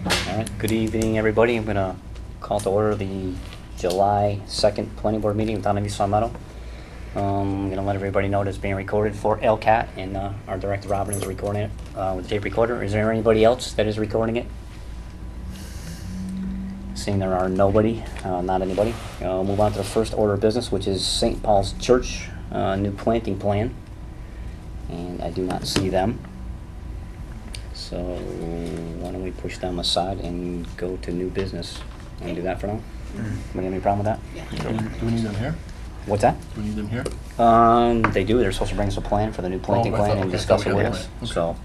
All right, good evening, everybody. I'm going to call to order the July 2nd Planning Board meeting with Town of East Long Meadow. I'm going to let everybody know that it's being recorded for LCAT, and our Director Robin is recording it with the tape recorder. Is there anybody else that is recording it? Seeing there are nobody, not anybody. I'll move on to the first order of business, which is St. Paul's Church new planting plan. And I do not see them. So why don't we push them aside and go to new business and do that for now? Anybody have any problem with that? Yeah. Do we need them here? What's that? Do we need them here? They do. They're supposed to bring us a plan for the new planting I plan thought- and okay, discuss so it we with have us. a plan.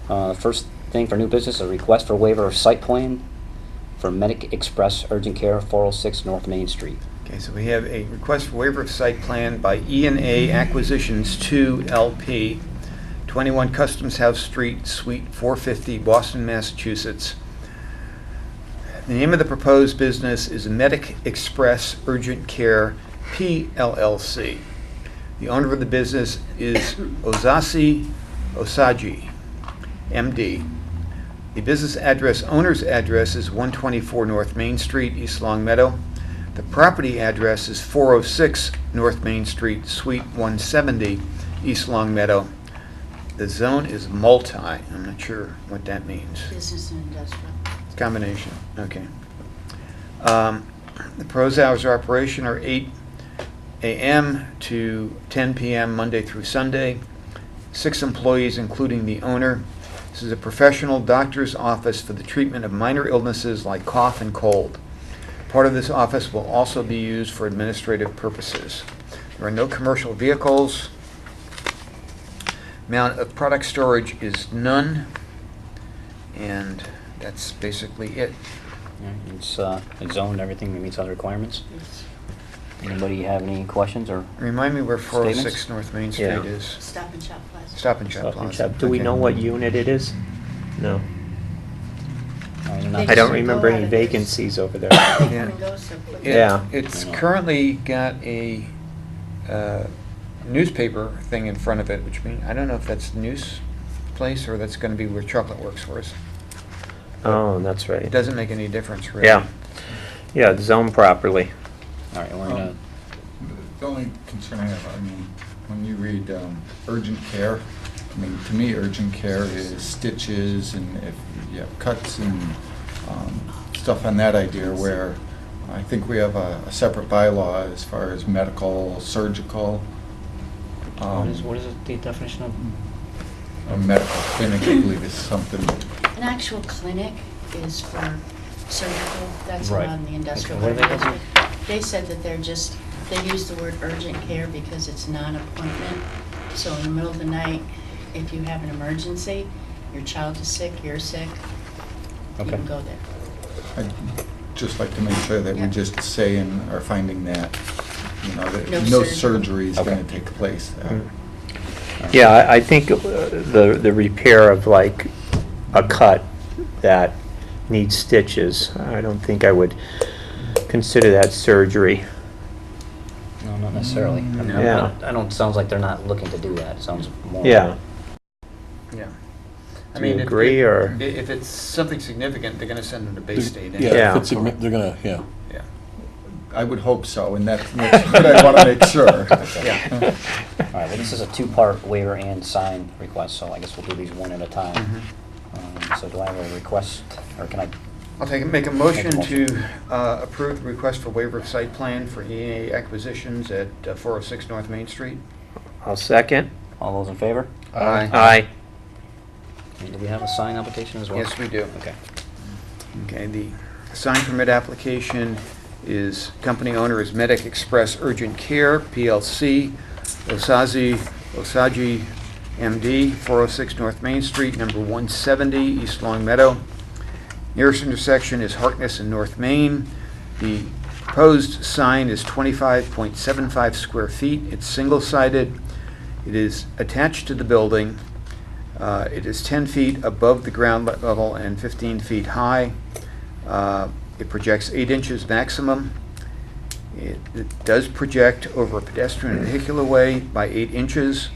So, first thing for new business, a request for waiver of site plan for Medic Express Urgent Care, 406 North Main Street. Okay, so we have a request for waiver of site plan by E&A Acquisitions 2 LP, 21 Customs House Street, Suite 450, Boston, Massachusetts. The name of the proposed business is Medic Express Urgent Care, PLLC. The owner of the business is Ozasi Osaji, MD. The business address, owner's address is 124 North Main Street, East Long Meadow. The property address is 406 North Main Street, Suite 170, East Long Meadow. The zone is multi. I'm not sure what that means. Business and industrial. Combination, okay. The pros hours of operation are 8 a.m. to 10 p.m. Monday through Sunday. 6 employees, including the owner. This is a professional doctor's office for the treatment of minor illnesses like cough and cold. Part of this office will also be used for administrative purposes. There are no commercial vehicles. Amount of product storage is none. And that's basically it. Yeah, it's zoned, everything that meets all the requirements. Yes. Anybody have any questions or? Remind me where 406 Statements? North Main Street Yeah. is. Stop and Shop Plaza. Stop and Shop Stop and Plaza. Shop. Do we Okay. know what unit it is? No. They I don't just remember go any out of this. vacancies over there. They Yeah. come and go so quickly. Yeah. It's currently got a newspaper thing in front of it, which means, I don't know if that's the news place or that's going to be where Chocolate Works for us. Oh, that's It right. doesn't make any difference, really. Yeah. Yeah, it's zoned properly. All right, we're gonna, The only concern I have, I mean, when you read urgent care, I mean, to me, urgent care is stitches and if you have cuts and stuff on that idea, where I think we have a separate bylaw as far as medical, surgical. what is it, the definition of? A medical clinic, I believe, is something. An actual clinic is for surgical, that's Right. allowed in the industrial Okay, what do they area do? district. They said that they use the word urgent care because it's non-appointment. So in the middle of the night, if you have an emergency, your child is sick, you're sick, you Okay. can go there. I'd just like to make sure that we Yeah. just say and are finding that, you know, that No no surgery. surgery is Okay. going to take place. Yeah, I think the repair of like a cut that needs stitches, I don't think I would consider that surgery. No, not necessarily. I mean, Yeah. I don't, sounds like they're not looking to do that. It sounds more. Yeah. Yeah. Do you agree, or? If it's something significant, they're going to send them to Bay State. Yeah, Yeah. if it's they're gonna, yeah. Yeah. I would hope so, and that's what I want to make sure. Yeah. All right, well, this is a two-part waiver and sign request, so I guess we'll do these one at a time. Mhm. So do I have a request, or can I? I'll make a motion to approve the request for waiver of site plan for E&A Acquisitions at 406 North Main Street. I'll second. All those in favor? Aye. And do we have a sign application as well? Yes, we do. Okay. Okay, the sign permit application is, company owner is Medic Express Urgent Care, PLC, Osaji, MD, 406 North Main Street, number 170, East Long Meadow. Nearest intersection is Harkness and North Main. The proposed sign is 25.75 square feet. It's single-sided. It is attached to the building. It is 10 feet above the ground level and 15 feet high. It projects 8 inches maximum. It does project over a pedestrian and vehicular way by 8 inches.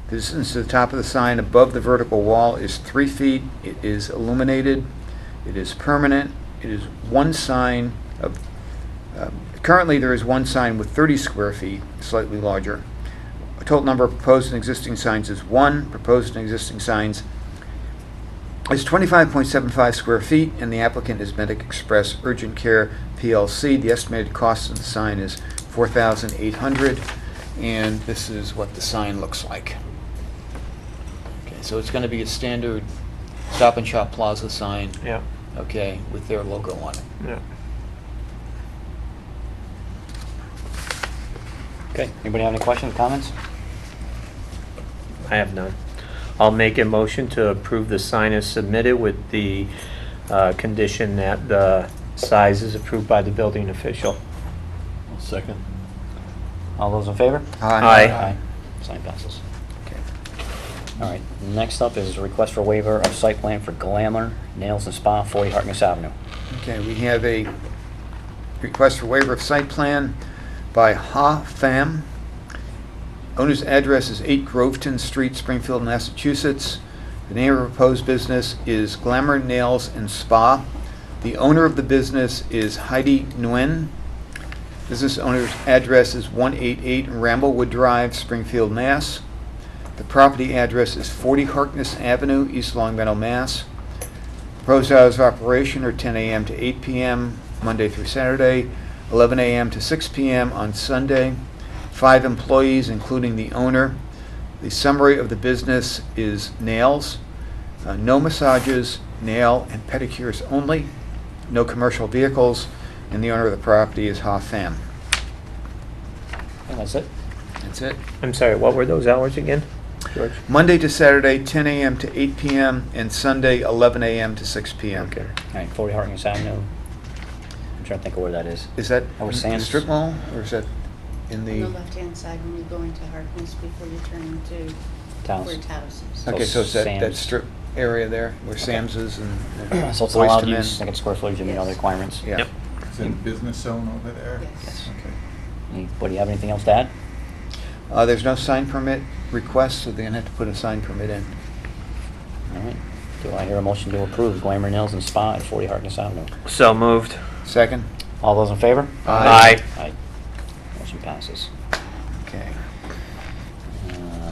The distance to the top of the sign above the vertical wall is 3 feet. It is illuminated. It is permanent. It is one sign of, currently there is one sign with 30 square feet, slightly larger. A total number of proposed and existing signs is 1. Proposed and existing signs is 25.75 square feet, and the applicant is Medic Express Urgent Care PLC. The estimated cost of the sign is $4,800, and this is what the sign looks like. Okay, so it's going to be a standard Stop and Shop Plaza sign, Yeah, okay, with their logo on it. yeah. Okay, anybody have any questions, comments? I have none. I'll make a motion to approve the sign as submitted with the condition that the size is approved by the building official. Second. All those in favor? Aye. Sign passes. Okay. All right, next up is a request for waiver of site plan for Glamour Nails and Spa, 40 Harkness Avenue. Okay, we have a request for waiver of site plan by Ha Pham. Owner's address is 8 Groveton Street, Springfield, Massachusetts. The name of the proposed business is Glamour Nails and Spa. The owner of the business is Heidi Nguyen. Business owner's address is 188 Ramblewood Drive, Springfield, Mass. The property address is 40 Harkness Avenue, East Longmeadow, Mass. Proposed hours of operation are 10 a.m. to 8 p.m., Monday through Saturday, 11 a.m. to 6 p.m. on Sunday. 5 employees, including the owner. The summary of the business is nails, no massages, nail and pedicures only, no commercial vehicles, and the owner of the property is Ha Pham. And that's it? That's it. I'm sorry, what were those hours again, George? Monday to Saturday, 10 a.m. to 8 p.m., and Sunday, 11 a.m. to 6 p.m. Okay. All right, 40 Harkness Avenue. I'm trying to think of where that is. Is that Over the Sam's? strip mall, or is that in On the the... left-hand side when you go into Harkness before you turn into Towns. where Taos is. So Okay, so it's that Sam's. strip area there where Sam's is and So it's an Boys allowed to Men. use, I think it's square footage and meet all the Yes. requirements. Yeah. Yep. Is it a business zone over there? Yes. Okay. Anybody have anything else to add? There's no sign permit request, so they're gonna have to put a sign permit in. All right, do I hear a motion to approve Glamour Nails and Spa at 40 Harkness Avenue? So moved. Second? All those in favor? Aye. Aye. Motion passes. Okay.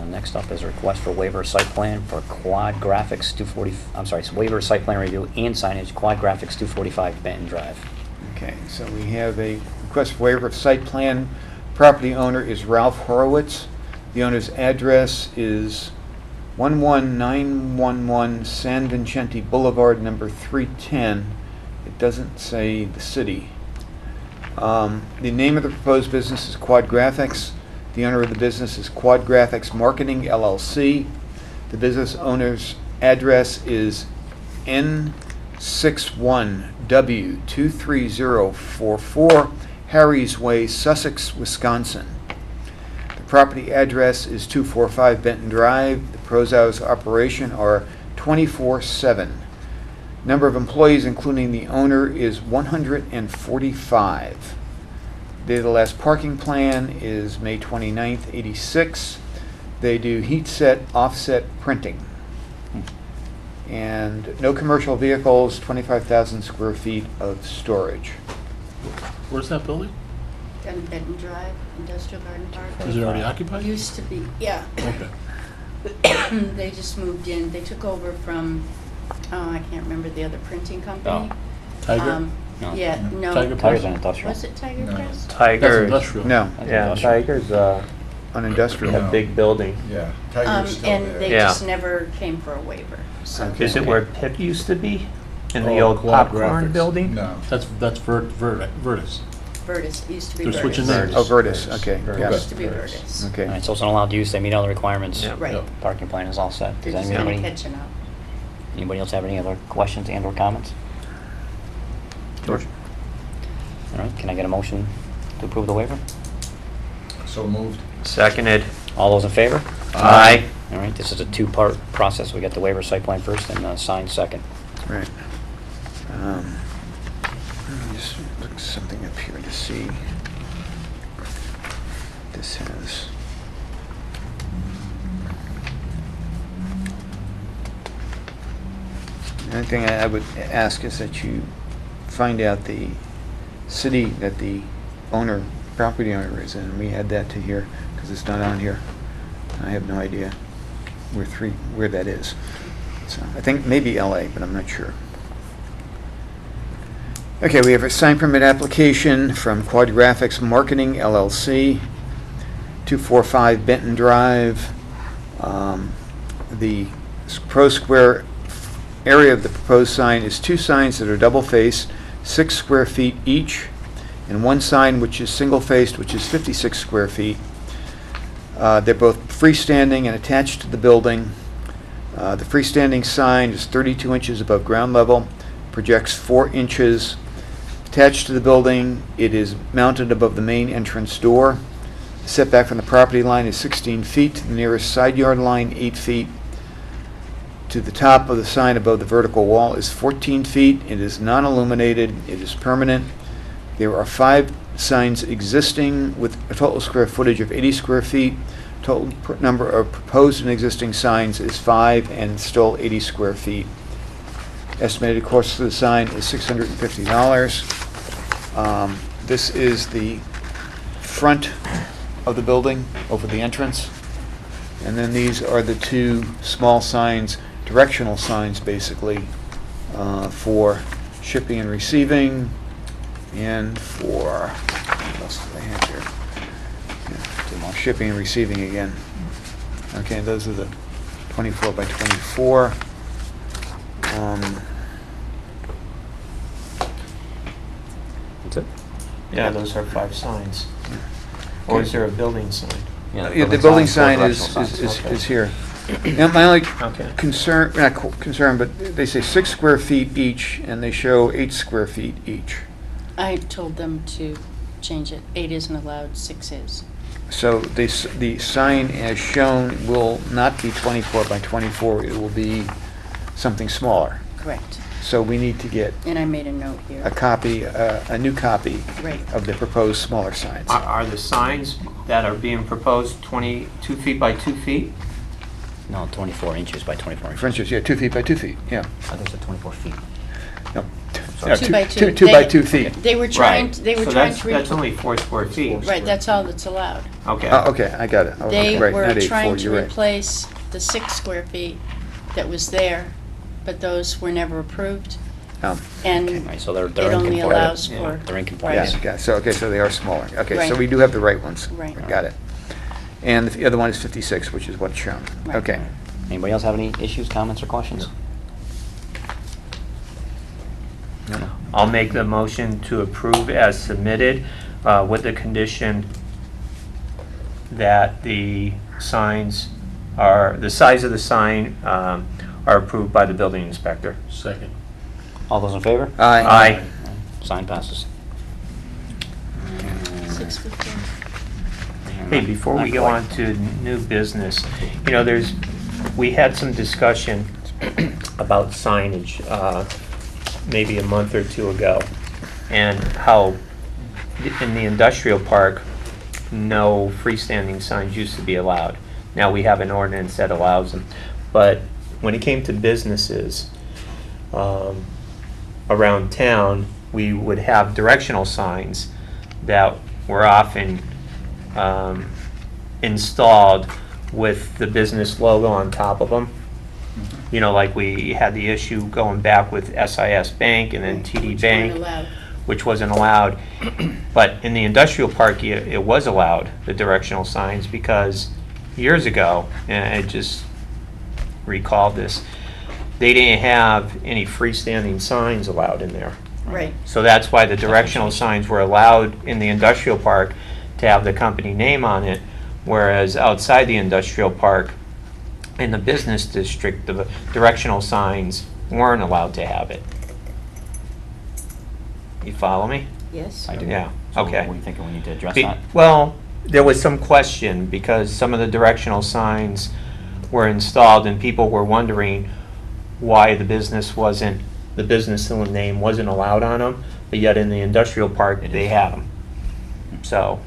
Next up is a request for waiver of site plan for Quad Graphics 240, I'm sorry, it's waiver of site plan review and signage, Quad Graphics 245 Benton Drive. Okay, so we have a request for waiver of site plan. Property owner is Ralph Horowitz. The owner's address is 11911 San Vicente Boulevard, number 310. It doesn't say the city. The name of the proposed business is Quad Graphics. The owner of the business is Quad Graphics Marketing, LLC. The business owner's address is N61W23044 Harry's Way, Sussex, Wisconsin. The property address is 245 Benton Drive. The pros hours of operation are 24/7. Number of employees, including the owner, is 145. Date of the last parking plan is May 29th, '86. They do heat set, offset printing. And no commercial vehicles, 25,000 square feet of storage. Where's that building? On Benton Drive, Industrial Garden Park. Is it already occupied? Used to be, yeah. Okay. They just moved in. They took over from, oh, I can't remember the other printing company. Tiger? No. Yeah, no. Tiger Tiger's Press? an industrial. Was it Tiger No. Press? That's Tiger, industrial. No, That's yeah, industrial. Tiger's on industrial. No. a big building. Yeah, Tiger's still And there. they Yeah. just never came for a waiver, so. Okay. Is it where Pip used to be? In the Oh, old Quad popcorn Graphics. building? No. That's Vertus. Virtus, it used to be They're Virtus. switching names. Oh, Virtus, okay, Virtus. got It used it. to be Virtus. All Okay. right, so it's an allowed use, they meet all the requirements. Yeah. Right. Yep. Parking plan is all set. They're Does just kinda anybody, catching up. anybody else have any other questions and or comments? George? All right, can I get a motion to approve the waiver? So moved. Seconded. All those in favor? Aye. All right, this is a two-part process. We got the waiver site plan first and sign second. Right. Let me just look something up here to see. This has. The only thing I would ask is that you find out the city that the property owner is in. We add that to here, because it's not on here. I have no idea where that is. So I think maybe LA, but I'm not sure. Okay, we have a sign permit application from Quad Graphics Marketing LLC, 245 Benton Drive. The proposed square area of the proposed sign is 2 signs that are double-faced, 6 square feet each, and 1 sign which is single-faced, which is 56 square feet. They're both freestanding and attached to the building. The freestanding sign is 32 inches above ground level, projects 4 inches. Attached to the building, it is mounted above the main entrance door. The setback from the property line is 16 feet, to the nearest side yard line 8 feet. To the top of the sign above the vertical wall is 14 feet. It is non-illuminated. It is permanent. There are 5 signs existing with a total square footage of 80 square feet. Total number of proposed and existing signs is 5 and still 80 square feet. Estimated cost of the sign is $650. This is the front of the building over the entrance. And then these are the 2 small signs, directional signs basically, for shipping and receiving, and for, what else do they have here? Yeah, 2 more, shipping and receiving again. Okay, those are the 24 by 24. That's it? Yeah, those are 5 signs. Or is there a building sign? Yeah, the building sign four is directional signs. Okay. here. Now, my only Okay. concern, but they say 6 square feet each, and they show 8 square feet each. I told them to change it. 8 isn't allowed, 6 is. So the sign as shown will not be 24 by 24, it will be something smaller. Correct. So we need to get And I made a note here. a new copy Right. of the proposed smaller signs. Are the signs that are being proposed 22 feet by 2 feet? No, 24 inches by 24 inches. For instance, yeah, 2 feet by 2 feet, yeah. I think it's 24 feet. No. Sorry. Yeah, 2 by 2. 2 by 2 feet. They were trying, they were So trying that's, to. that's only 4 square feet. Right, that's all that's allowed. Okay. Okay, I got it. Oh, They right, were not 8, trying 4, to you're right. replace the 6 square feet that was there, but those were never approved. Oh, And Right, so they're it in only compliance. allows Yeah. for. They're in yeah, compliance. okay, so they are smaller. Okay, so Right. we do have the right ones. Right. Got it. And the other one is 56, which is what's shown. Right. Okay. Anybody else have any issues, comments, or questions? No. I'll make the motion to approve as submitted with the condition that the signs the size of the sign are approved by the building inspector. Second. All those in favor? Aye. Sign passes. 6:15. Hey, before we go on to new business, you know, we had some discussion about signage maybe a month or 2 ago, and how in the industrial park, no freestanding signs used to be allowed. Now we have an ordinance that allows them. But when it came to businesses around town, we would have directional signs that were often installed with the business logo on top of them. You know, like we had the issue going back with SIS Bank and then TD Which Bank, weren't allowed. which wasn't allowed. But in the industrial park, it was allowed, the directional signs, because years ago, and I just recalled this, they didn't have any freestanding signs allowed in there. Right. So that's why the directional signs were allowed in the industrial park to have the company name on it, whereas outside the industrial park, in the business district, the directional signs weren't allowed to have it. You follow me? Yes. I do. Yeah, So okay. What do you think we need to address Be- that? Well, there was some question because some of the directional signs were installed and people were wondering why the business name wasn't allowed on them, but yet in the industrial park, It they is. had them. So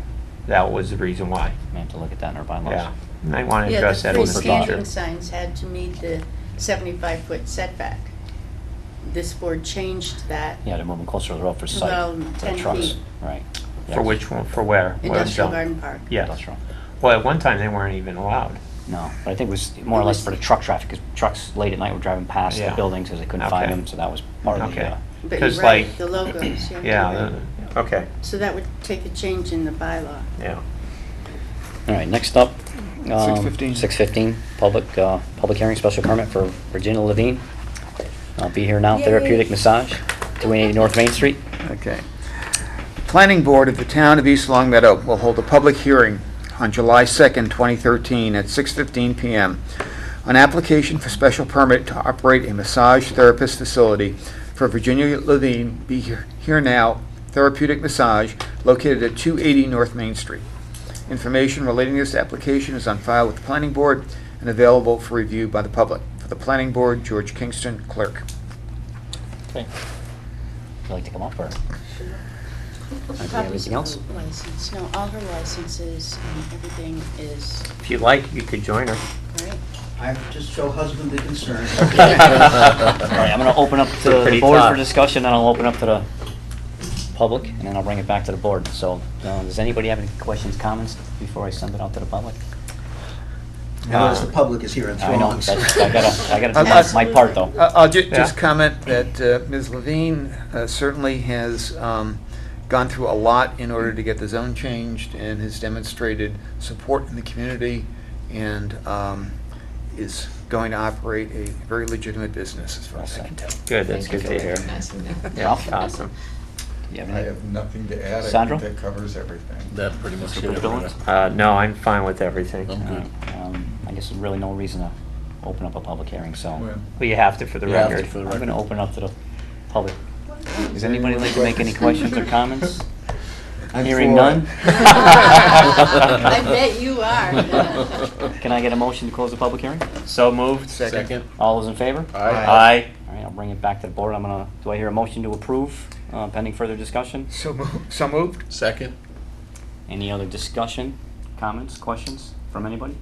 that was the reason why. We have to look at that in our bylaws. Yeah, might want to Yeah, address the that in the freestanding future. freestanding signs had to meet the 75-foot setback. this board changed that. Yeah, they're moving closer to the road for site. Well, for 10 trucks. feet. Right. For Yes. which one, for where? What Industrial zone? Garden Park. Yeah. Industrial. Well, at one time, they weren't even allowed. No, but I think it was more or less for the truck traffic, because trucks late at night were driving past the Yeah. buildings because they couldn't find Okay. them, so that was part of the, Okay. But you're 'Cause, right, like- the logos, yeah. Yeah, you're right. okay, So that would take a change in the bylaw. yeah. All right, next up. 6:15. 6:15, public hearing, special permit for Virginia Levine. I'll be here now, therapeutic massage, 280 North Main Street. Okay. The Planning Board of the Town of East Long Meadow will hold a public hearing on July 2nd, 2013, at 6:15 PM on application for special permit to operate a massage therapist facility for Virginia Levine, Be Here Now Therapeutic Massage, located at 280 North Main Street. Information relating to this application is on file with the Planning Board and available for review by the public. For the Planning Board, George Kingston, Clerk. Okay. Would you like to come up, or? Copies Anything of else? the license, no, all her licenses and everything is, If you'd like, you could join her. right? I just show husband the concern. All right, I'm going to open up to the Pretty board for tough. discussion, then I'll open up to the public, and then I'll bring it back to the board. So, does anybody have any questions, comments, before I send it out to the public? Notice the public is here in I know, throngs. I gotta do my part, though. I'll just Yeah. comment that Ms. Levine certainly has gone through a lot in order to get the zone changed and has demonstrated support in the community and is going to operate a very legitimate business as far as I can tell. Good, that's good to hear. Yeah, Ralph? awesome. Do you have I anything? have nothing to add. I Sandro? think that covers everything. That pretty much. Mr. did it. Billings? No, I'm fine with everything. I'm All good. right, I guess there's really no reason to open up a public hearing, so Well, Well, you have to for the You have to record. for the I'm gonna record. open up to the public. Does anybody like to make any questions or comments? I'm Hearing for none? I bet you are. Can I get a motion to close the public hearing? So moved? Second. All those in favor? Aye. Aye. All right, I'll bring it back to the board. Do I hear a motion to approve, pending further discussion? So moved? Second. Any other discussion, comments, questions from anybody?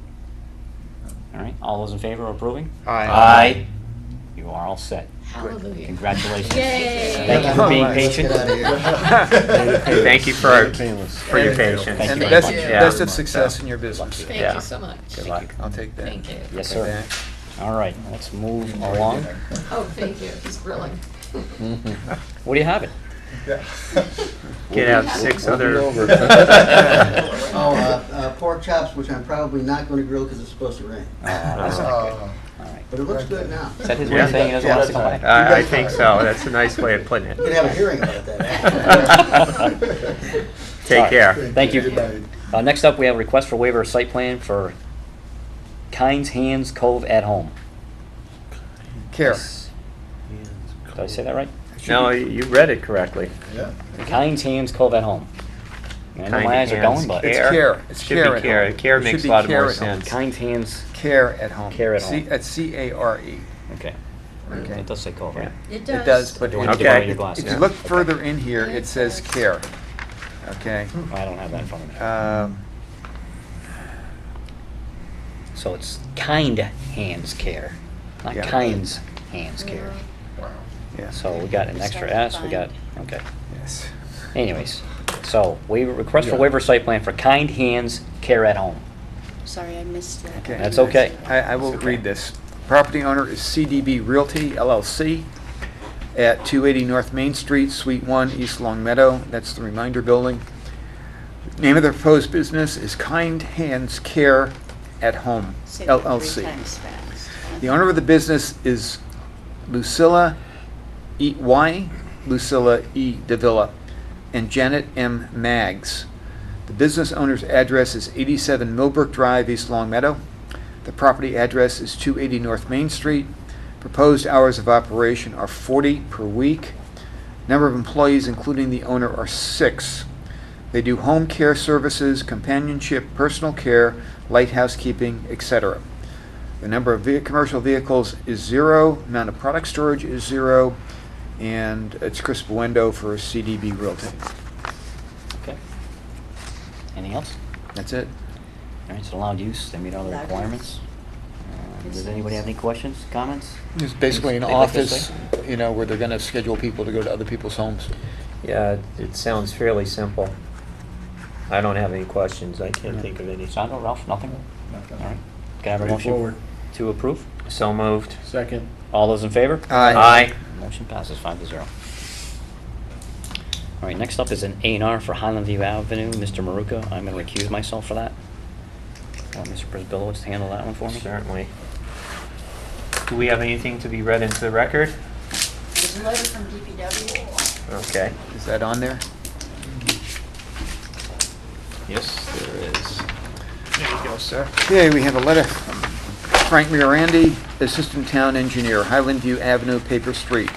All right, all those in favor of approving? Aye. You are all set. Hallelujah. Congratulations. Yay. Thank you for being All right, let's patient. get out of here. Thank you for Painless. your And- patience. Thank And you best very much. Yeah. best of success in your business. Thank Yeah. you so much. Good luck. I'll take that. Thank you. Yes, Okay. sir. All right, let's move along. Oh, thank you. He's grilling. What do you have it? Get out six other. Oh, pork chops, which I'm probably not gonna grill because it's supposed to rain. That's not good. All right. But it looks good now. Is that his way of saying he doesn't want us to come back? I think so. That's a nice way of putting We can it. have a hearing about that. Take care. Thank you. Next up, we have a request for waiver of site plan for Kind's Hands Cove at Home. Care. Did I say that right? No, you read it correctly. Yeah. Kind's Hands Cove at Home. I know my eyes are going, but It's Care. care. It's Should care be at care. home. Care It should makes be a lot of care more at home. sense. Kind's Hands, Care at home. Care at home. That's C-A-R-E. okay. Okay. It does say Cove, right? It It does. does, but Do you if want me to Okay. borrow your glasses? you look further in here, it says care. Okay? I don't have that in front of me. So it's Kind Hands Care, not Yeah. Kind's Hands Care. Yeah. So we got an extra S, we got, okay. Yes. Anyways, so request for waiver site plan for Kind Hands Care at Home. Sorry, I missed that. Okay. That's okay. I will It's okay. read this. Property owner is CDB Realty LLC at 280 North Main Street, Suite 1, East Long Meadow. That's the Reminder Building. Name of the proposed business is Kind Hands Care at Home Say that 3 LLC. times fast. The owner of the business is Lucilla Lucilla E. Davila, and Janet M. Maggs. The business owner's address is 87 Millbrook Drive, East Long Meadow. The property address is 280 North Main Street. Proposed hours of operation are 40 per week. Number of employees, including the owner, are 6. They do home care services, companionship, personal care, light housekeeping, etc. The number of commercial vehicles is 0, amount of product storage is 0, and it's Chris Buendo for CDB Realty. Okay. Anything else? That's it. All right, it's allowed use, they meet all the Allowed use. requirements. Does anybody have any questions, comments? It's basically an They'd like to office, where they're gonna schedule people to go to other people's homes. Yeah, it sounds fairly simple. I don't have any questions. I can't think of any. Sandro, Ralph, nothing? Nothing. All right. Can I have a motion Straightforward. to approve? So moved. Second. All those in favor? Aye. Motion passes 5-0. All right, next up is an A&R for Highland View Avenue, Mr. Maruka. I'm going to recuse myself for that. Want Mr. Brisbillowitz to handle that one for me? Certainly. Do we have anything to be read into the record? There's a letter from DPW. Okay. Is that on there? Yes, there is. There you go, sir. Okay, we have a letter from Frank Mirandi, Assistant Town Engineer, Highland View Avenue, Paper Street.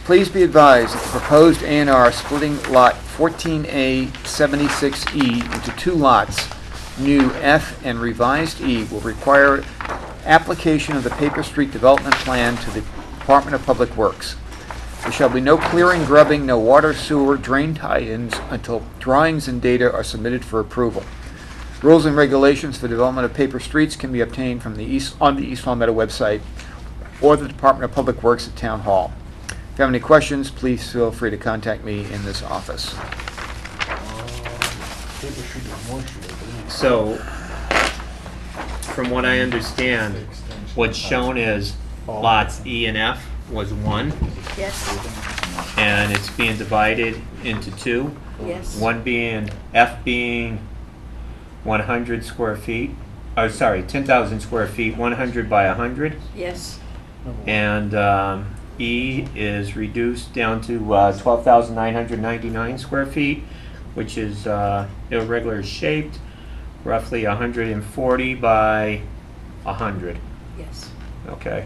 Please be advised that the proposed A&R splitting Lot 14A 76E into two lots, new F and revised E, will require application of the Paper Street Development Plan to the Department of Public Works. There shall be no clearing, grubbing, no water, sewer, drain tie-ins until drawings and data are submitted for approval. Rules and regulations for development of paper streets can be obtained from on the East Long Meadow website or the Department of Public Works at Town Hall. If you have any questions, please feel free to contact me in this office. Paper Street is more street, isn't it? So, from what I understand, what's shown is lots E and F was 1, Yes, and it's being divided into 2. yes. One being, F being 100 square feet, 10,000 square feet, 100 by 100. Yes, And E is reduced down to 12,999 square feet, which is irregular shaped, roughly 140 by 100. yes. Okay.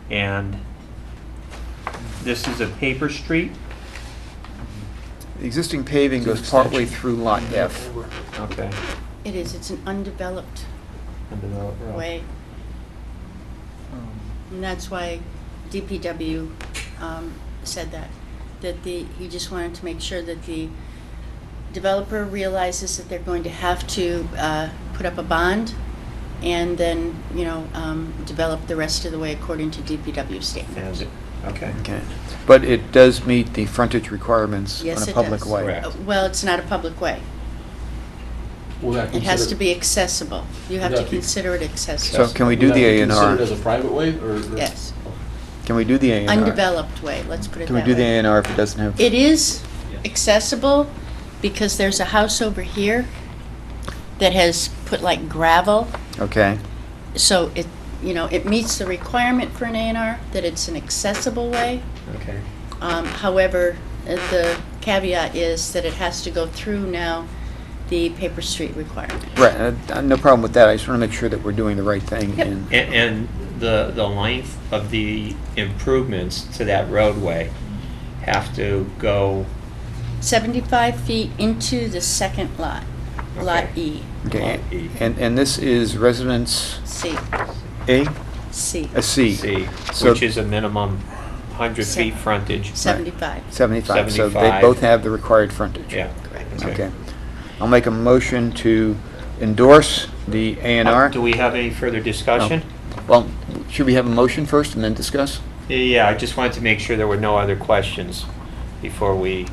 And this is a paper street. The existing paving goes partway through Lot F. Okay. It is, it's an undeveloped way. And that's why DPW said that he just wanted to make sure that the developer realizes that they're going to have to put up a bond and then, develop the rest of the way according to DPW standards. And, okay. Okay. But it does meet the frontage requirements on Yes, a it public does. way. Correct. Well, it's not a public way. Will that It has to consider- be accessible. You have Would to that be- consider it accessible. So can we Would do that the be A&R? considered as a private way, or? Yes, Can we do the A&R? undeveloped way, let's put it Can we that do the way. A&R if it doesn't have? It is accessible because there's a house over here that has put like gravel. Okay. So it meets the requirement for an A&R that it's an accessible way. Okay. However, the caveat is that it has to go through now the paper street requirement. Right, no problem with that. I just want to make sure that we're doing the right thing. Yep. And the length of the improvements to that roadway have to go, 75 feet into the second lot, Lot Okay. E, Okay, Lot E. and this is residence C, A? C, A C. C, So- which is a minimum 100 feet frontage. 75. 75, so they 75. both have the required frontage. Yeah. Correct. Okay. I'll make a motion to endorse the A&R. Do we have any further discussion? Well, should we have a motion first and then discuss? Yeah, I just wanted to make sure there were no other questions before we,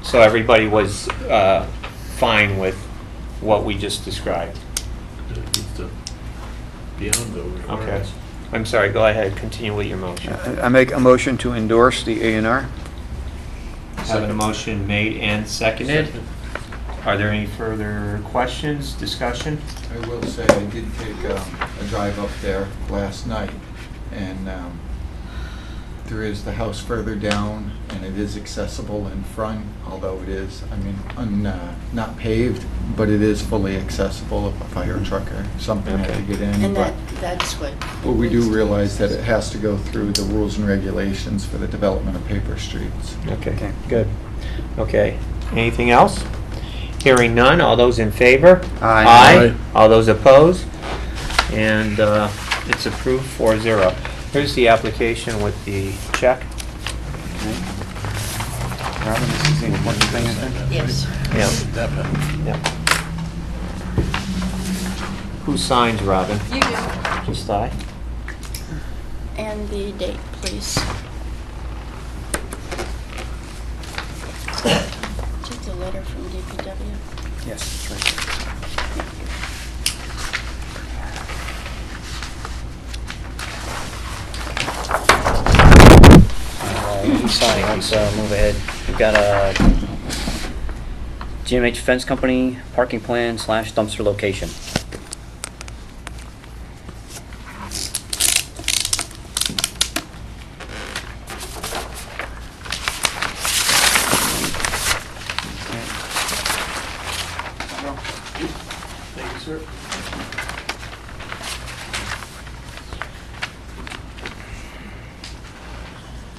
so everybody was fine with what we just described. It needs to be on the Okay. requirements. I'm sorry, go ahead, continue with your motion. I make a motion to endorse the A&R. Having a motion made and seconded. Are there any further questions, discussion? I will say, I did take a drive up there last night, and there is the house further down, and it is accessible in front, although it is, not paved, but it is fully accessible if a fire truck or something had to get in. And But that's what. but we do realize that it has to go through the rules and regulations for the development of paper streets. Okay, good. Okay, anything else? Hearing none, all those in favor? Aye. Aye. All those opposed? And it's approved 4-0. Here's the application with the check. Robin, this is the important thing, I think. Yes. Yeah. That, Yeah. Who signs, Robin? You do. Just I? And the date, please. Just a letter from DPW. Yes, that's right. He's signing, let's move ahead. We've got a GMH Fence Company parking plan / dumpster location. Thank you, sir.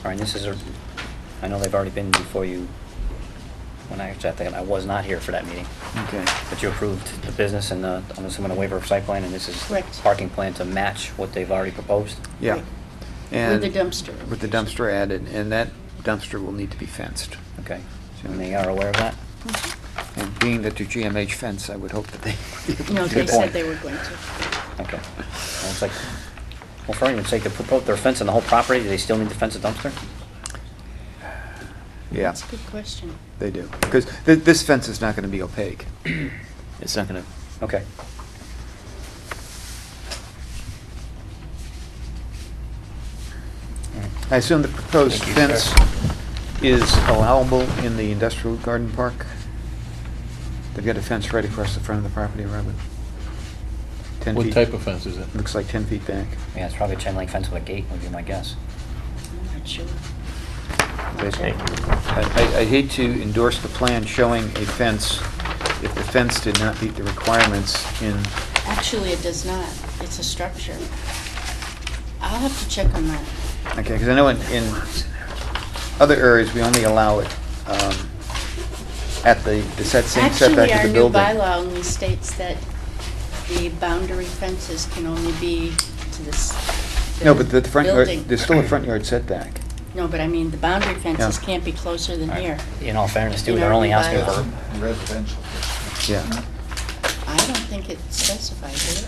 All right, this is a, I know they've already been before you, when I think I was not here for that meeting, Okay. but you approved the business and I'm assuming a waiver of site plan, and this is Correct. parking plan to match what they've already proposed? Yeah. Right. And With the dumpster. With the dumpster added, and that dumpster will need to be fenced. Okay, and they are aware of that? And being that they're GMH fence, I would hope that they. No, they Good said point. they were going to. Okay. Well, it's like, well, for argument's sake, to put their fence on the whole property, do they still need to fence a dumpster? Yeah, That's a good question. they do. Because this fence is not going to be opaque. It's not gonna, okay. I assume the proposed Thank you, fence sir. is allowable in the industrial garden park? They've got a fence right across the front of the property, Robin. 10 What feet. type of fence is it? Looks like 10 feet back. Yeah, it's probably a chain link fence with a gate, would be my guess. I'm not sure. Okay. Thank you. I hate to endorse the plan showing a fence if the fence did not meet the requirements in, Actually, it does not. It's a structure. I'll have to check on that. okay, because I know in other areas, we only allow it at the same setback of the building. Actually, our new bylaw only states that the boundary fences can only be to this. No, but the front yard, building. there's still a front yard setback. No, but I mean, the boundary fences Yeah. can't be closer than here. In all fairness, too, In they're our only new asking bylaw. for, Residential. Yeah. I don't think it specifies it.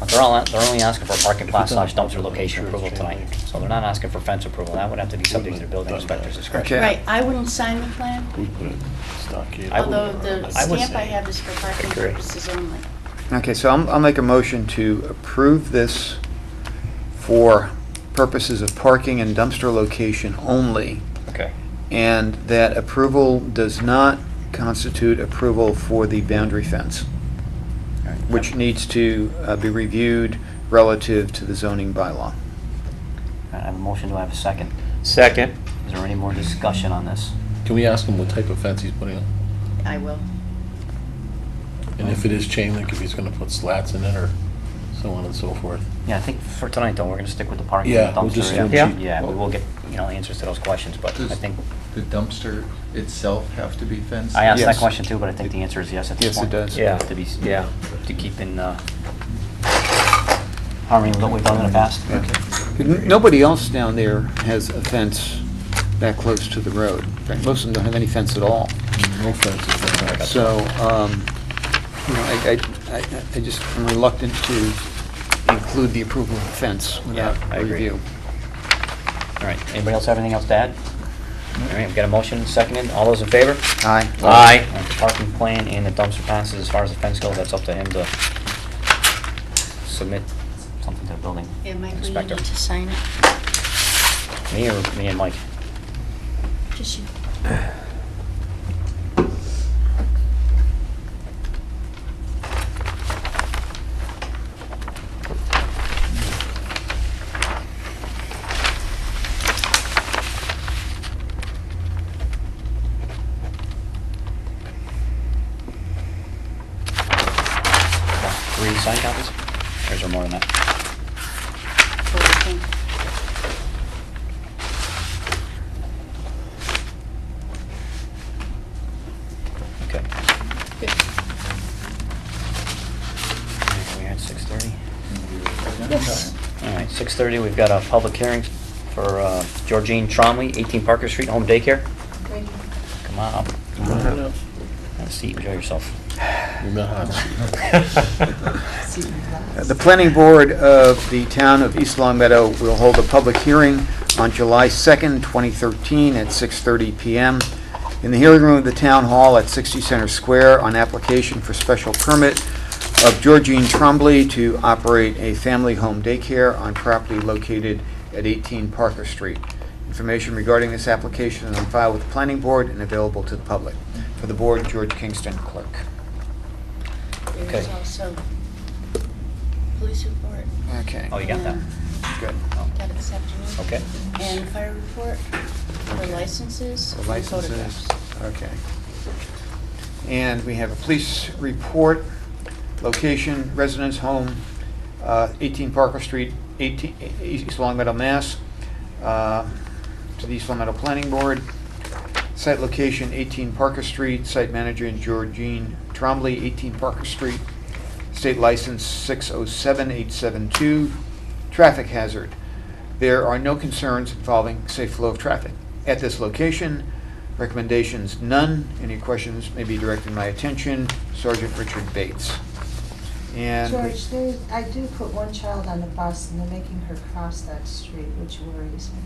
they're only asking for a parking lot / dumpster location approval tonight. So they're not asking for fence approval. That would have to be subject to the building inspector's discretion. Okay. Right, I wouldn't sign the plan, We put a stockade. I would- although the I would stamp I say- have is for parking Agree. purposes only. Okay, so I'll make a motion to approve this for purposes of parking and dumpster location only, Okay. and that approval does not constitute approval for the boundary fence, All right. which needs to be reviewed relative to the zoning bylaw. I have a motion, do I have a second? Second. Is there any more discussion on this? Can we ask him what type of fence he's putting on? I will. And if it is chain link, if he's gonna put slats in it or so on and so forth? Yeah, I think for tonight, though, we're gonna stick with the parking Yeah, and the we'll just dumpster. do Yeah. cheap. Yeah, we will get, answers to those questions, but I Does think, the dumpster itself have to be fenced? I asked that Yes. question too, but I think the answer is yes at this Yes, it point. does. Yeah. To be, Yeah. to keep in, harmony with what we've done in the past. Nobody else down there has a fence that close to the road. In fact, most of them don't have any fence at all. No fences. So, I just am reluctant to include the approval of the fence without Yeah, I a agree. review. All right, anybody else have anything else to add? All right, we've got a motion, seconded, all those in favor? Aye. Aye. Parking plan and the dumpster passes, as far as the fence goes, that's up to him to submit something to the building Yeah, Mike, will you inspector. need to sign it? Me or me and Mike? Just you. Got 3 signed copies? Or is there more than that? What do you think? Okay. Good. We're at 6:30. Yes. All right, 6:30, we've got a public hearing for Georgine Tromley, 18 Parker Street, home daycare. Thank you. Come on up. Come on up. Have a seat, enjoy yourself. In the hot seat. The Planning Board of the Town of East Long Meadow will hold a public hearing on July 2nd, 2013 at 6:30 PM in the hearing room of the Town Hall at 60 Center Square on application for special permit of Georgine Trombley to operate a family home daycare on property located at 18 Parker Street. Information regarding this application is on file with the Planning Board and available to the public. For the board, George Kingston, clerk. There's Okay. also police report. Okay, Oh, you got that? and good. Got it this afternoon. Okay. And fire report, the Okay. licenses, The and licenses, photographs. okay. And we have a police report, location, residence home, 18 Parker Street, East Long Meadow, Mass. To the East Long Meadow Planning Board. Site location, 18 Parker Street, site manager Georgine Trombley, 18 Parker Street. State license 607872, traffic hazard. There are no concerns involving safe flow of traffic. At this location, recommendations none. Any questions may be directed my attention. Sergeant Richard Bates. And George, I do put one child on the bus and they're making her cross that street, which worries me.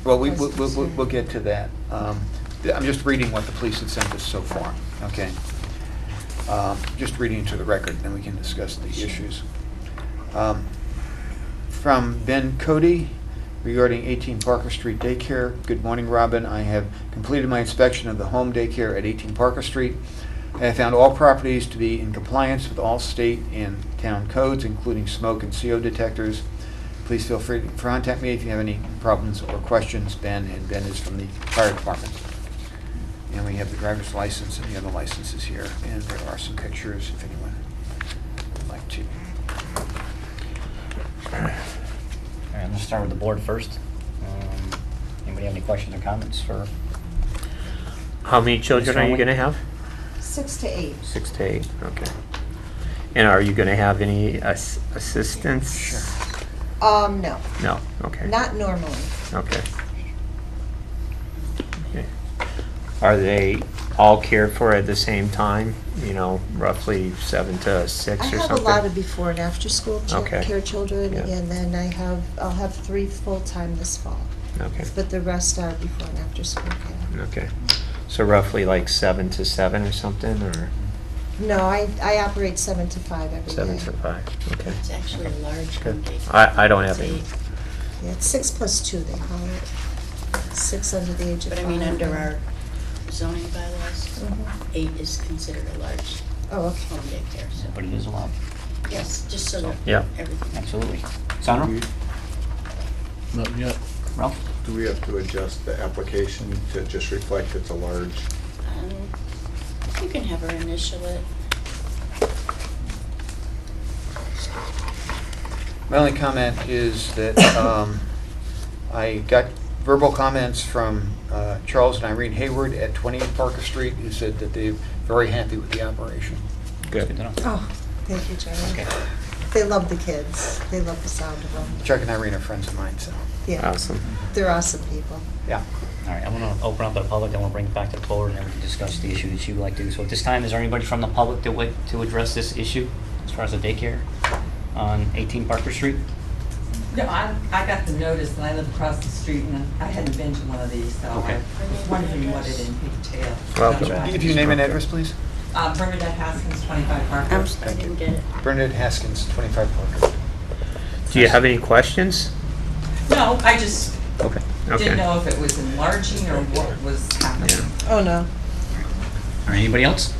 well, we'll get to that. I'm just reading what the police had sent us so far, okay? Just reading to the record, then we can discuss the issues. From Ben Cody regarding 18 Parker Street daycare. Good morning, Robin. I have completed my inspection of the home daycare at 18 Parker Street. I have found all properties to be in compliance with all state and town codes, including smoke and CO detectors. Please feel free to contact me if you have any problems or questions, Ben, and Ben is from the fire department. And we have the driver's license and the other licenses here, and there are some pictures if anyone would like to. All right, let's start with the board first. Anybody have any questions or comments for? How many children are you Ms. gonna have? 6 to 8. 6 to 8, okay. And are you gonna have any assistants? Sure. No, No, okay. not normally. Okay. Okay. Are they all cared for at the same time? You know, roughly 7 to 6 I or have something? a lot of before and after school Okay. care children, Yeah. and then I'll have 3 full-time this fall. Okay, But the rest are before and after school care. okay. So roughly like 7 to 7 or something, or No, I operate 7 to 5 every day. 7 to 5? Okay. It's actually a large home daycare. I don't have It's any. 8. Yeah, it's 6 plus 2, they call it. 6 under the age of 5. But I mean, under our zoning bylaws, Mhm. 8 is considered a large Oh, okay. home daycare, so. But it is allowed. Yes, just so that Yeah. everything. Absolutely. Sandra? Not yet. Ralph? Do we have to adjust the application to just reflect it's a large? You can have her initial it. My only comment is that I got verbal comments from Charles and Irene Hayward at 28 Parker Street, who said that they're very happy with the operation. Good to Good. know. Oh, thank you, Okay. Jerry. They love the kids. They love the sound of them. Chuck and Irene are friends of mine, so, Yeah, Awesome. they're awesome people. yeah. All right, I'm going to open up to the public, then we'll bring it back to the floor, and then we can discuss the issue that you would like to do. So at this time, is there anybody from the public that would like to address this issue as far as the daycare on 18 Parker Street? No, I got the notice and I live across the street and I hadn't been to one of these, so Okay. I was wondering what it entailed. Welcome. That's Give you name and address, please. Bernadette Haskins, 25 Parker. I didn't get it. Bernadette Haskins, 25 Parker. Do you have any questions? No, I just Okay. Okay. didn't know if it was enlarging or what was happening. Yeah. Oh, no. All right, anybody else?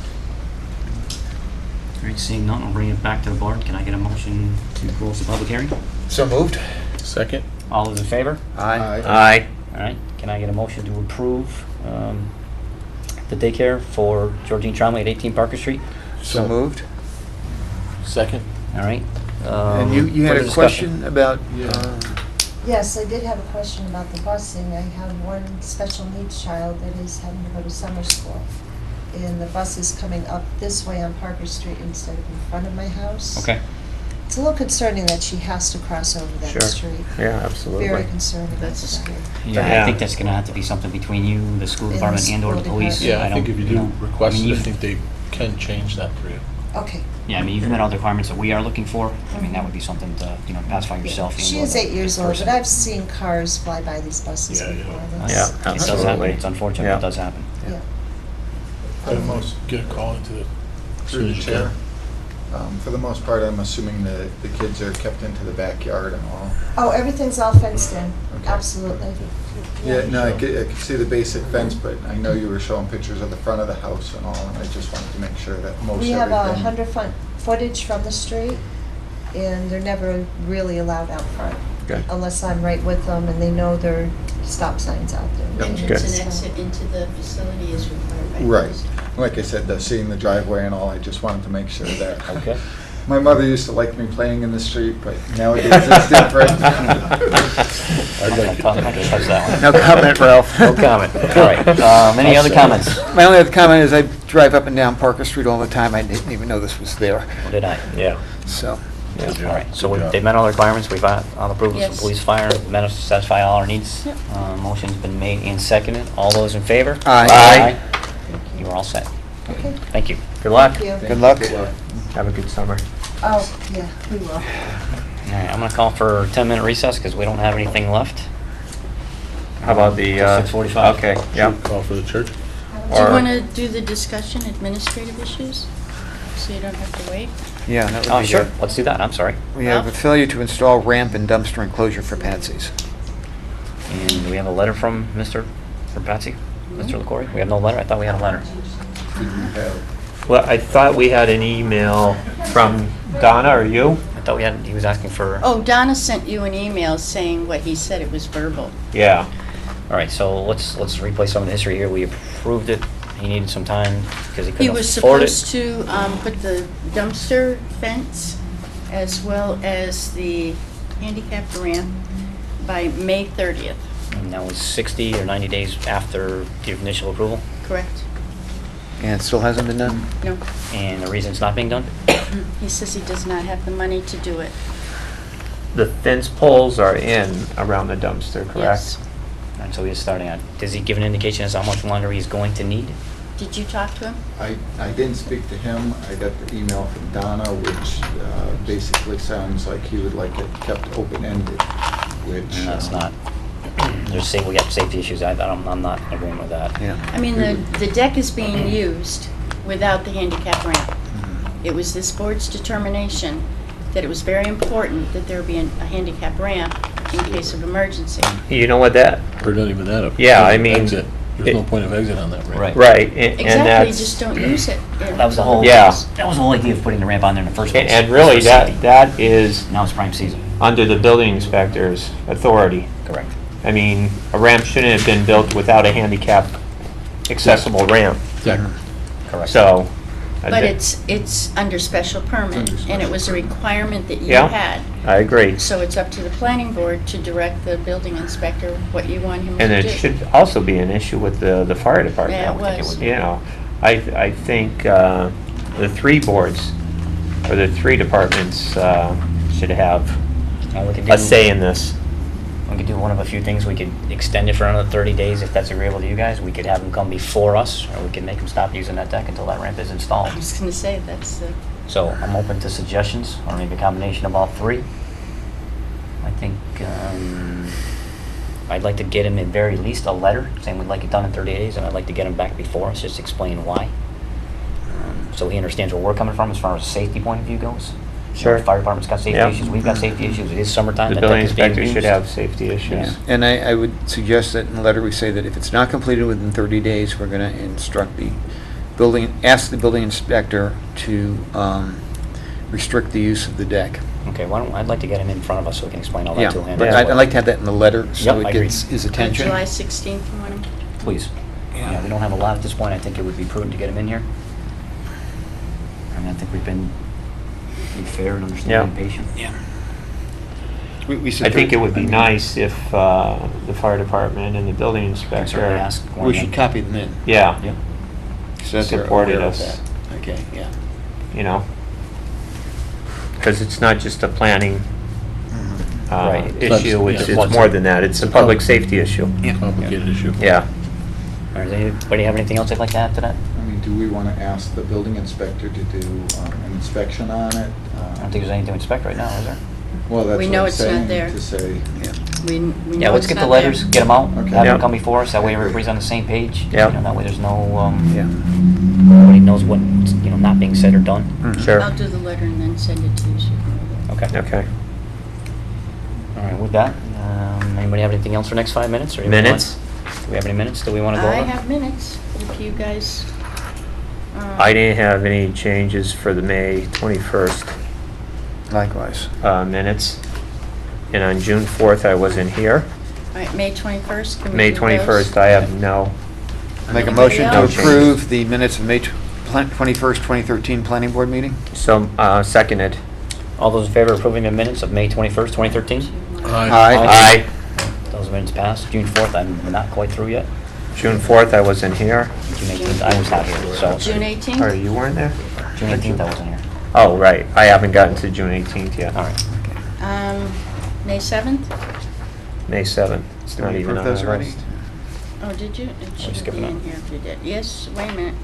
All right, seeing none, I'll bring it back to the board. Can I get a motion to close the public hearing? So moved? Second? All those in favor? Aye. Aye. All right, can I get a motion to approve the daycare for Georgine Trombley at 18 Parker Street? So moved? Second? All right. And you had further a discussion? question about, Yes, I did have a question about the busing. I have one special needs child that is having to go to summer school. And the bus is coming up this way on Parker Street instead of in front of my house. Okay. It's a little concerning that she has to cross over that Sure. street. Yeah, absolutely. Very concerning. That's about that. scary. Yeah, I Yeah. think that's gonna have to be something between you, the school And the department, and or the school police. department. Yeah, I think if you do know, request I it, mean, I think they can change that for you. Okay. Yeah, I mean, you've met all the requirements that we are looking for. I mean, that would be something to, pacify yourself. and She is the 8 years old, person. but I've seen cars fly by these buses Yeah, yeah. before. It That's- does happen. absolutely. It's unfortunate, Yeah. it does happen. Yeah. For the most, Get a call into the, as through soon the as you chair, can. for the most part, I'm assuming the kids are kept into the backyard and all. Oh, everything's all fenced in, Okay. absolutely. Yeah, no, I could see the basic fence, but I know you were showing pictures of the front of the house and all, and I just wanted to make sure that most We everything. have 100 footage from the street, and they're never really allowed out front. Okay. Unless I'm right with them and they know there are stop signs out there. Entrance Good. and exit into the facility is required by Right. rules. Like I said, seeing the driveway and all, I just wanted to make sure that. Okay. My mother used to like me playing in the street, but nowadays it's different. I'd like to- Not gonna touch that one. No comment, Ralph. No comment. All right. Any other comments? My only other comment is I drive up and down Parker Street all the time. I didn't even know this was there, Or did I? Yeah. so. Yeah. All right, so Good job. they've met all the requirements, we've got all approvals from Yes. police, fire, met us to satisfy all our needs. Yep. Motion's been made and seconded. All those in favor? Aye. You are all set. Okay, Thank you. Good luck. thank you. Good luck. Have a good summer. Oh, yeah, we will. All right, I'm gonna call for a 10-minute recess because we don't have anything left. How about the, Till 6:45. Okay, yeah. Call for the church? Do you Or- want to do the discussion, administrative issues? So you don't have to wait? Yeah, that would Oh, be sure, good. let's do that, I'm sorry. We have a failure to install ramp and dumpster enclosure for Patsy's. And we have a letter from Patsy? Mr. LaCory? We have no letter? I thought we had a letter. Well, I thought we had an email from Donna or you? I thought he was asking for... Oh, Donna sent you an email saying what he said, it was verbal. Yeah. All right, so let's replay some of the history here. We approved it. He needed some time because he He couldn't was afford it. supposed to put the dumpster fence as well as the handicapped ramp by May 30th, And that was 60 or 90 days after the initial approval. correct? And it still hasn't been done? No, And the reason it's not being done? he says he does not have the money to do it. The fence poles are in around the dumpster, correct? Yes. And so he's starting on, does he give an indication as to how much longer he's going to need? Did you talk to him? I didn't speak to him. I got the email from Donna, which basically sounds like he would like it kept open-ended, which. And that's not, we got safety issues. I'm not in agreement with that. Yeah. I mean, the deck is being used without the handicap ramp. It was this board's determination that it was very important that there be a handicap ramp in case of emergency. You know what that, Or not even that. Yeah, I mean, Exit. There's no it- point of exit on that, right? Right. right, and Exactly, that's, just don't use it. That was the whole, Yeah. that was the whole idea of putting the ramp on there in the first place. and really, For safety. that is Now it's prime season. under the building inspector's authority. Correct. I mean, a ramp shouldn't have been built without a handicap accessible ramp, Exactly. Correct. so. I But think- it's under special permit, and it was a requirement that you Yeah. had. I agree. So it's up to the planning board to direct the building inspector what you want him to And do. it should also be an issue with the fire department. Yeah, I would think it was. would be. You know, I think the three boards, or the three departments, should have And we could a do- say in this. We could do one of a few things. We could extend it for another 30 days if that's agreeable to you guys. We could have them come before us, or we could make them stop using that deck until that ramp is installed. I was gonna say, that's the, So I'm open to suggestions, or maybe a combination of all three. I think I'd like to get him at very least a letter saying we'd like it done in 30 days, and I'd like to get him back before us, just explain why. So he understands where we're coming from as far as a safety point of view goes. Sure. The fire department's got safety Yeah. issues, we've got safety issues, it is summertime, The that building deck is being inspector should used. have safety issues. And I would suggest that in the letter we say that if it's not completed within 30 days, we're going to instruct ask the building inspector to restrict the use of the deck. Okay, I'd like to get him in front of us so we can explain all Yeah, that to him. but I'd like to have that in the letter so Yep, I it agree. gets his attention. July 16th, you want him? Please. Yeah, we don't have a lot at this point. I think it would be prudent to get him in here. And I think we've been fair and understanding and patient. Yeah. We said I think it would be 30 nice if the fire department and the building Can certainly inspector, ask one We of should them. copy them in. yeah, Yep. So that they're Supported aware of us. that. Okay, yeah. you know? Because it's not just a planning Right. issue, Yeah, it's it's more than that, it's a public safety issue. Yeah. Complicated issue. Yeah, Or does anybody have anything else they'd like to add to that? I mean, do we want to ask the building inspector to do an inspection on it? I don't think there's anything to inspect right now, is there? Well, that's We what know I'm it's not saying, there. to say, We Yeah, know let's it's get the not letters, there. get them out, Okay. have Yeah. them come before us, that way I agree. everybody's on the same page. Yeah. You know, that way there's no, Yeah. nobody knows what, not being said or done. Mhm. Sure. I'll do the letter and then send it to you. So you can read it. Okay. Okay. All right, with that, anybody have anything else for next 5 minutes? Or anybody Minutes? want- Do we have any minutes that we want to go over? I have minutes, if you guys. I didn't have any changes for the May 21st Likewise. minutes. And on June 4th, I wasn't here. All right, May 21st, can we May do 21st, those? I have no. Make a Anybody motion to else? approve the minutes of May 21st, 2013 Planning Board meeting? So, seconded. All those in favor of approving the minutes of May 21st, 2013? Aye. Those minutes passed. June 4th, I'm not quite through yet. June 4th, I wasn't here. June 18th, I was not here, so. June Or 18th? you weren't there? June 18th, I wasn't here. Oh, right. I haven't gotten to June 18th yet. All right. May 7th? May 7th. It's Did not we even approve on those our already? list. Oh, did you? It should skipping be that? in here if you did. Yes, wait a minute.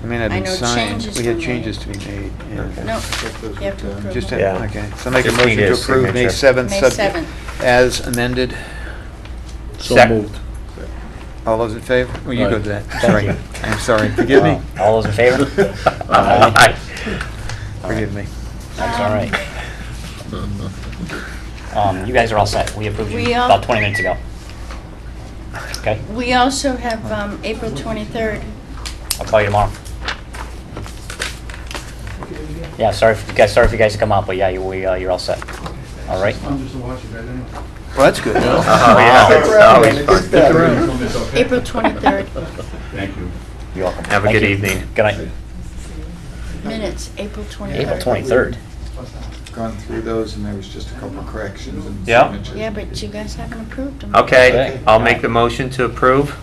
I mean, I've I been know signed. changes We had were changes made. to be made. yeah. Okay. No, Check those you have to with, approve Just, them. Yeah. okay. So make a Just motion need to his approve May signature. 7th. May subject 7th. As amended. So Sec- moved. All those in favor? Well, you Aye. go to that. Thank Sorry. you. I'm sorry. Forgive me. All those in favor? Aye. Forgive me. That's all right. You guys are all set. We approved you We all- about 20 minutes ago. Okay? We also have April 23rd. I'll call you tomorrow. Yeah, sorry if you guys come out, but yeah, you're all set. All right? Well, that's good. Oh, yeah. It's always fun. April 23rd. You're welcome. Have a Thank good you. evening. Good night. Minutes, April 23rd. April 23rd. gone through those, and there was just a couple corrections and Yeah. signatures. Yeah, but you guys haven't approved them. Okay, I'll make the motion to approve.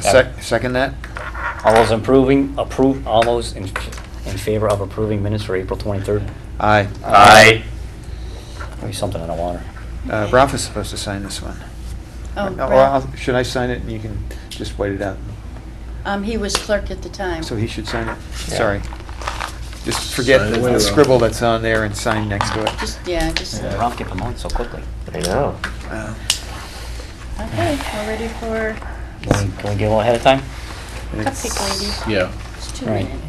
Second that? All those all those in favor of approving minutes for April 23rd? Aye. Aye. Maybe something in the water. Ralph is supposed to sign this one. Oh, Or Ralph. should I sign it and you can just wait it out? He was clerk at the time. So he should sign it? Yeah. Sorry. Just forget Sign the away, the Ralph. scribble that's on there and sign next to it. Just. Ralph kept them on so quickly. I know. Okay, we're ready for Can we get a little ahead of time? Cupcake Lady. Yeah. It's 2 Right. minutes.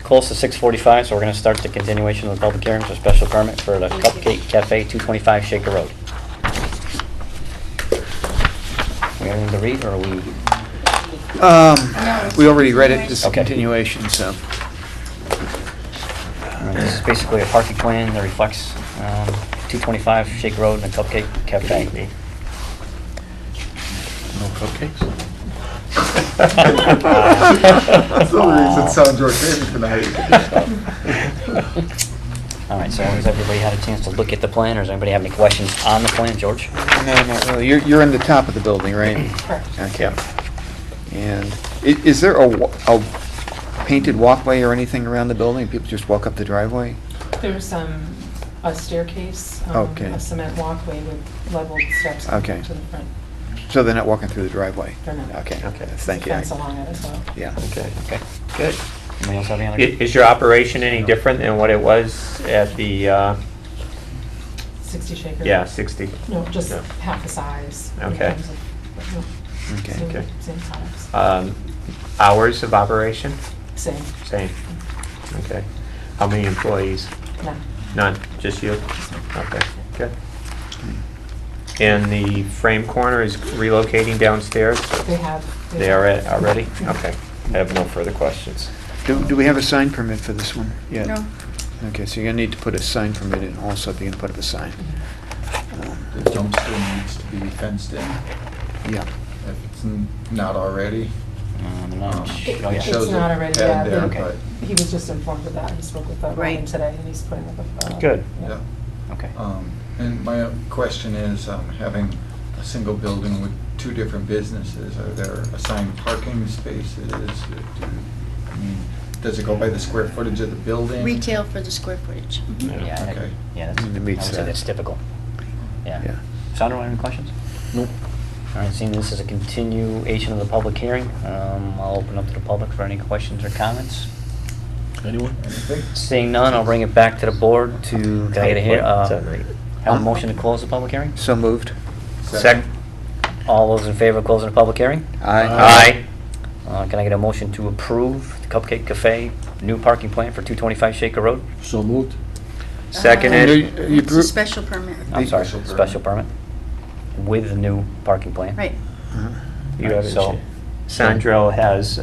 Close to 6:45, so we're going to start the continuation of the public hearing for special permit for the Cupcake Cafe, 225 Shaker Road. We have anything to read, or are we? We already read it, this is a Okay. continuation, so. All right, This is basically a parking plan that reflects 225 Shaker Road and the Cupcake Cafe. No cupcakes? That's the reason it sounds okay tonight. All right, so has everybody had a chance to look at the plan, or does anybody have any questions on the plan, George? No, not really. You're in the top of the building, right? Correct. Okay. And is there a painted walkway or anything around the building? People just walk up the driveway? There's a staircase, Okay. a cement walkway with leveled steps Okay. to the front. So they're not walking through the driveway? They're not. Okay, Okay. thank you. Fence along it as well. Yeah. Okay, Okay. good. Anybody else have any other? Is your operation any different than what it was at the, 60 shaker. yeah, 60? No, just No. half the size. in Okay. terms of- but no, Okay. same- Okay. Same size, Hours of operation? same, Same. Okay. How many employees? none. None, just you? Okay, good. And the frame corner is relocating downstairs? They have. They are already? Okay. I have no further questions. Do we have a sign permit for this one? Yeah. No. Okay, so you're gonna need to put a sign permit in also if you're gonna put up a sign. The dumpster needs to be fenced in, Yeah. if it's not already. No. It Oh, yeah. shows It's not a already, head yeah, there, Okay. but, He was just informed of that, he spoke with Ryan Right. today, and he's putting up a. Good. yeah. Okay. And my question is, having a single building with two different businesses, are there assigned parking spaces? Does it go by the square footage of the building? Retail for the square footage. Mhm. Yeah, Okay. yeah, It I would meets say that. that's typical. Yeah. Yeah. Sandra, any questions? Nope. All right, seeing this is a continuation of the public hearing, I'll open up to the public for any questions or comments. Anyone? Seeing none, I'll bring it back to the board to, can I get a, What's that night? have a motion to close the public hearing? So moved. Second. All those in favor of closing the public hearing? Aye. Can I get a motion to approve the Cupcake Cafe new parking plan for 225 Shaker Road? So moved. Seconded. It's a special permit. I'm sorry, Special permit. special permit with the new parking plan. Right. You have So- it. Sandro has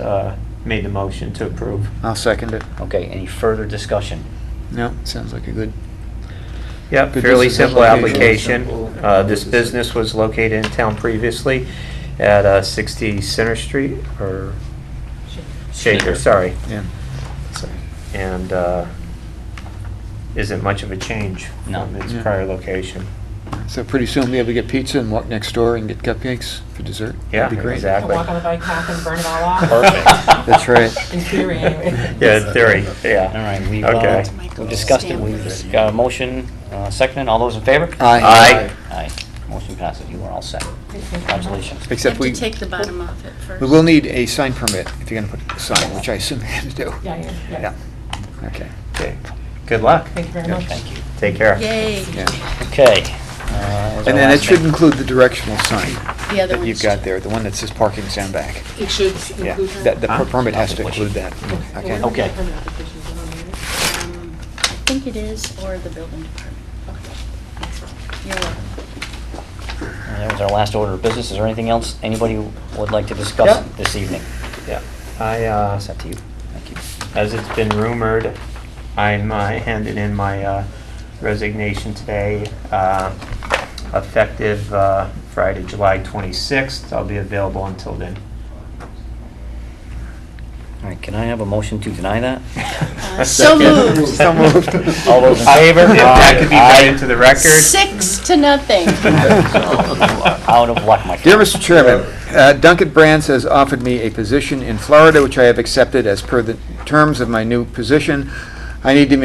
made the motion to approve. I'll second it. Okay, any further discussion? No, sounds like a good. Yep, Good fairly business simple application. application. This business was located in town previously at 60 Center Street, or Shaker, sorry. Yeah. And isn't much of a change No. from its Yeah. prior location. So pretty soon we'll be able to get pizza and walk next door and get cupcakes for dessert? Yeah, That'd be great. exactly. Walk on the bike path and burn it all off. Perfect. That's right. In theory, anyway. Yeah, in theory, All yeah. right, we've Okay. we've discussed it, we've got a motion, seconded, all those in favor? Aye. Aye. Motion passes, you are all set. Congratulations. You Except have we, to take the bottom off it first. we will need a sign permit if you're gonna put a sign, which I assume you have to do. Yeah. Yeah. Okay. Okay. Good luck. Thank you very much. Thank you. Take care. Yay. Yeah. Okay. And then it should include the directional sign The other that one's. you've got there, the one that says parking sound back. It should Yeah, include that, the Huh? permit has to include that. Okay. Okay. I think it is, or the building department. You're welcome. That was our last order of business. Is there anything else anybody would like to discuss Yeah. this evening? Yeah. I, Pass that to you. Thank you. as it's been rumored, I'm handing in my resignation today, effective Friday, July 26th. I'll be available until then. All right, can I have a motion to deny that? So moved. So moved. All those in favor? If that could be read into the record. 6-0. Out of luck, my friend. Dear Mr. Chairman, Duncan Brands has offered me a position in Florida, which I have accepted as per the terms of my new position. I need to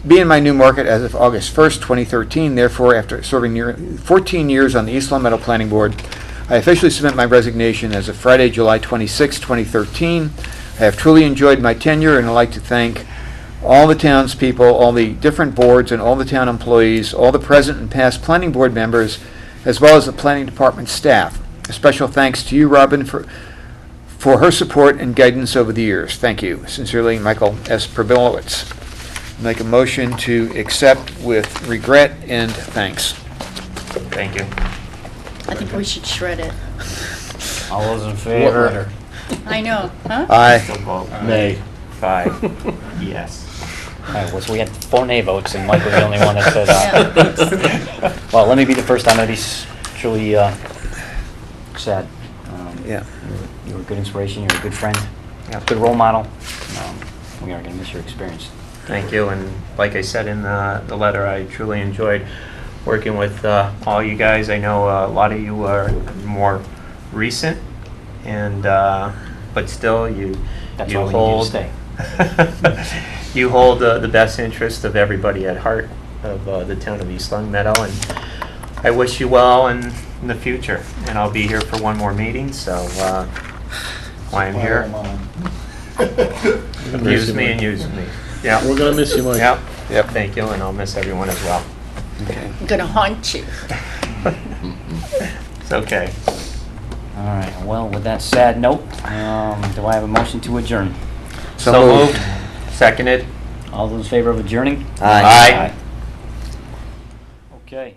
be in my new market as of August 1st, 2013. Therefore, after serving 14 years on the East Long Meadow Planning Board, I officially submit my resignation as of Friday, July 26, 2013. I have truly enjoyed my tenure, and I'd like to thank all the townspeople, all the different boards, and all the town employees, all the present and past planning board members, as well as the planning department staff. A special thanks to you, Robin, for her support and guidance over the years. Thank you. Sincerely, Michael S. Perbilowitz. Make a motion to accept with regret and thanks. Thank you. I think we should shred it. All those in favor? I know, huh? Aye. Still vote. Nay. 5. Yes. All right, well, so we had 4 nay votes, and Mike was the only one that said Yeah. Well, let me be the first time that he's truly sad. Yeah. You're a good inspiration, you're a good friend, Yeah. good role model. We are going to miss your experience. Thank you, and like I said in the letter, I truly enjoyed working with all you guys. I know a lot of you are more recent, and but still you That's you why we need you to hold stay. you hold the best interest of everybody at heart of the town of East Long Meadow, and I wish you well in the future. And I'll be here for one more meeting, so while I'm here, use me and use me. Yeah. We're gonna miss you, Mike. Yep. Yep. Thank you, and I'll miss everyone as well. Okay. I'm gonna haunt you. It's okay. All right, well, with that sad note, do I have a motion to adjourn? So moved. Seconded. All those in favor of adjourning? Aye. Aye. Okay.